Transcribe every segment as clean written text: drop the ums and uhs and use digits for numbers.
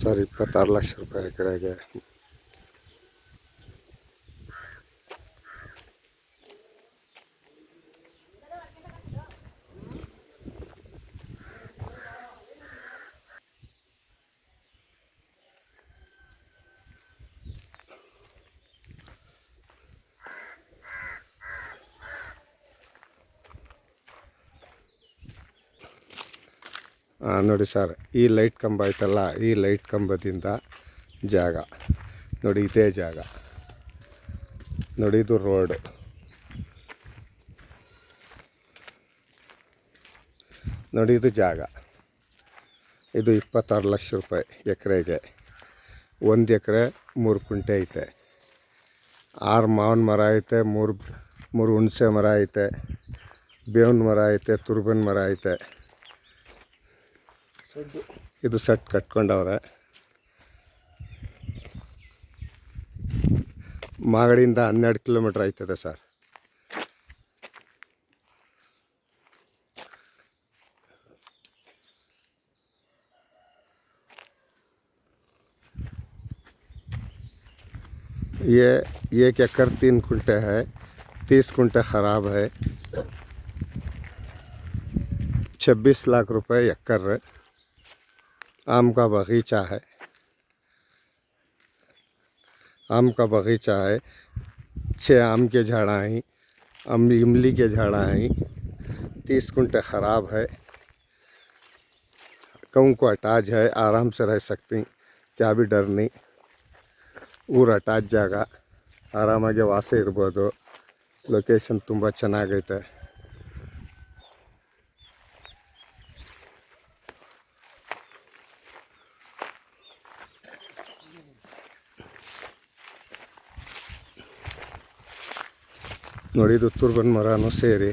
Sir 26 lakh ರೂಪಾಯಿ ಎಕರೆಗೆ. ನೋಡಿ ಸರ್, ಈ ಲೈಟ್ ಕಂಬ ಐತಲ್ಲ, ಈ ಲೈಟ್ ಕಂಬದಿಂದ ಜಾಗ ನೋಡಿ, ಇದೇ ಜಾಗ ನೋಡಿ, ಇದು ರೋಡ್. ನೋಡಿ ಇದು ಜಾಗ. ಇದು 26 ಲಕ್ಷ ರೂಪಾಯಿ ಎಕರೆಗೆ. 1 ಎಕರೆ 3 ಕುಂಟೆ ಐತೆ. 6 ಮಾವಿನ ಮರ ಐತೆ, 3 ಹುಣಸೆ ಮರ ಐತೆ, ಬೇವಿನ ಮರ ಐತೆ, ತುರ್ಬನ್ ಮರ ಐತೆ. ಇದು ಸೆಟ್ ಕಟ್ಕೊಂಡವ್ರೆ. ಮಾಗಡಿಯಿಂದ 12 ಕಿಲೋಮೀಟ್ರ್ ಆಯ್ತದೆ ಸರ್. ये 1 एकड़ 3 कुंटे है, 30 कुंटे ख़राब है. 26 लाख रुपए एकड़. आम का बगीचा है, आम का बगीचा है. 6 आम के झाड़ा हैं, इमली के झाड़ा हैं. 30 कुंटे ख़राब है. कहूँ को अटैच है, आराम से रह सकती, क्या भी डर नहीं. ಊರು ಅಟ್ಯಾಚ್ ಜಾಗ, ಆರಾಮಾಗಿ ವಾಸ ಇರ್ಬೋದು. ಲೊಕೇಶನ್ ತುಂಬ ಚೆನ್ನಾಗೈತೆ. ನೋಡಿ, ಇದು ತುರ್ಬನ್ ಮರನೂ ಸೇರಿ.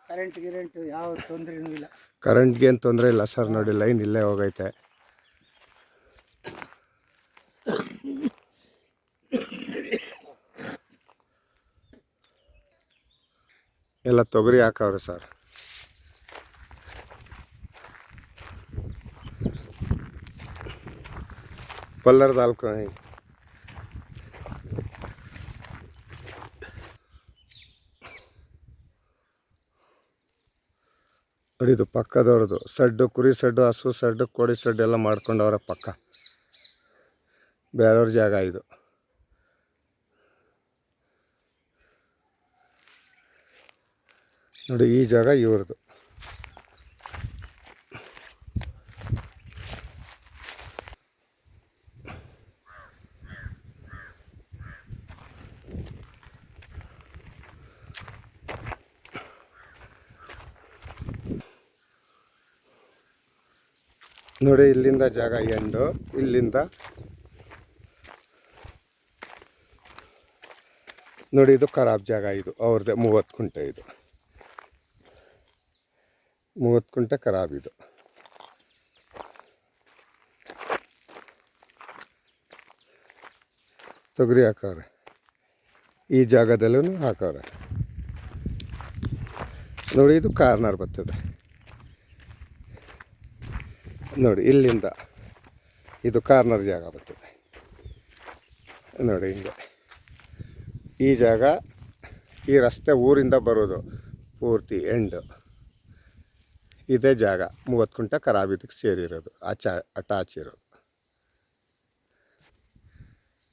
ಕರೆಂಟ್ ಯಾವ ತೊಂದರೆನೂ ಇಲ್ಲ. ಕರೆಂಟ್ಗೆ ಏನು ತೊಂದರೆ ಇಲ್ಲ ಸರ್. ನೋಡಿ, ಲೈನ್ ಇಲ್ಲೇ ಹೋಗೈತೆ. ಎಲ್ಲ ತೊಗರಿ ಹಾಕವ್ರೆ ಸರ್. पल्लर दाल को है. ನೋಡಿ, ಇದು ಪಕ್ಕದವ್ರದ್ದು ಸಡ್ಡು, ಕುರಿ ಸಡ್ಡು, ಹಸು ಸಡ್ಡು, ಕೋಳಿ ಸಡ್ಡು ಎಲ್ಲ ಮಾಡ್ಕೊಂಡವ್ರೆ ಪಕ್ಕ. ಬೇರೆಯವ್ರ ಜಾಗ ಇದು. ನೋಡಿ, ಈ ಜಾಗ ಇವ್ರದ್ದು. ನೋಡಿ, ಇಲ್ಲಿಂದ ಜಾಗ ಎಂಡು, ಇಲ್ಲಿಂದ ನೋಡಿ, ಇದು ಖರಾಬ್ ಜಾಗ. ಇದು ಅವ್ರದ್ದೇ 30 ಕುಂಟೆ. ಇದು 30 ಕುಂಟೆ ಖರಾಬ್. ಇದು ತೊಗರಿ ಹಾಕವ್ರೆ. ಈ ಜಾಗದಲ್ಲೂ ಹಾಕವ್ರೆ. ನೋಡಿ, ಇದು ಕಾರ್ನರ್ ಬರ್ತದೆ. ನೋಡಿ, ಇಲ್ಲಿಂದ ಇದು ಕಾರ್ನರ್ ಜಾಗ ಬರ್ತದೆ. ನೋಡಿ, ಹಿಂಗೆ ಈ ಜಾಗ, ಈ ರಸ್ತೆ ಊರಿಂದ ಬರೋದು ಪೂರ್ತಿ ಎಂಡು. ಇದೇ ಜಾಗ 30 ಕುಂಟೆ ಖರಾಬ್ ಇದಕ್ಕೆ ಸೇರಿರೋದು, ಅಟ್ಯಾಚ್ ಇರೋದು.